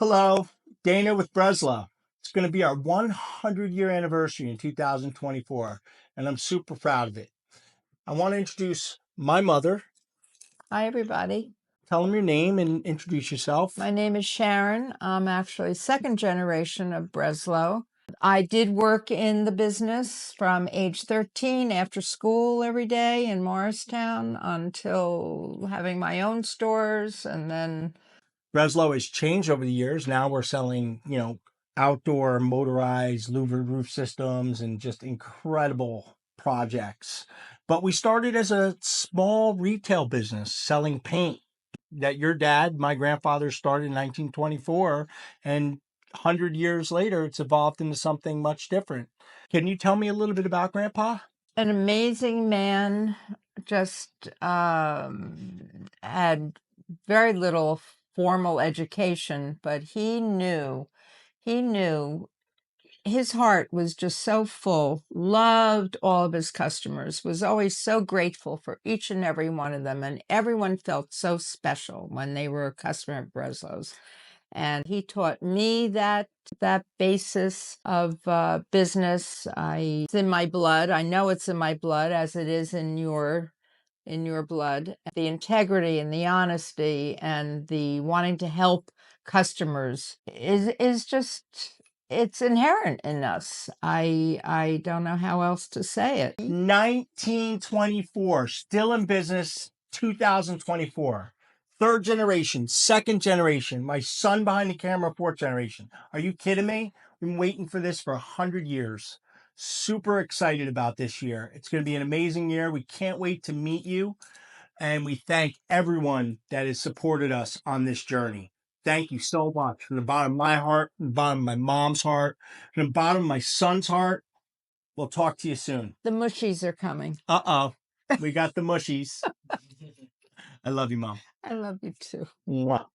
Hello, Dana with Breslow. It's going to be our 100-year anniversary in 2024, and I'm super proud of it. I want to introduce my mother. Hi, everybody. Tell them your name and introduce yourself. My name is Sharon. I'm actually second generation of Breslow. I did work in the business from age 13 after school every day in Morristown until having my own stores, and then Breslow has changed over the years. Now we're selling, outdoor motorized louvered roof systems and just incredible projects. But we started as a small retail business selling paint that your dad, my grandfather, started in 1924, and 100 years later, it's evolved into something much different. Can you tell me a little bit about Grandpa? an amazing man, just had very little formal education, but he knew his heart was just so full, loved all of his customers, was always so grateful for each and every one of them, and everyone felt so special when they were a customer at Breslow's. And he taught me that basis of business. It's in my blood. I know it's in my blood, as it is in your blood. The integrity and the honesty and the wanting to help customers is just, it's inherent in us. I don't know how else to say it. 1924, still in business, 2024. Third generation, second generation, my son behind the camera, fourth generation. Are you kidding me? We've been waiting for this for 100 years. Super excited about this year. It's going to be an amazing year. We can't wait to meet you. And we thank everyone that has supported us on this journey. Thank you so much from the bottom of my heart, from the bottom of my mom's heart, from the bottom of my son's heart. We'll talk to you soon. The mushies are coming. Uh-oh. We got the mushies. I love you, Mom. I love you too. Mwah.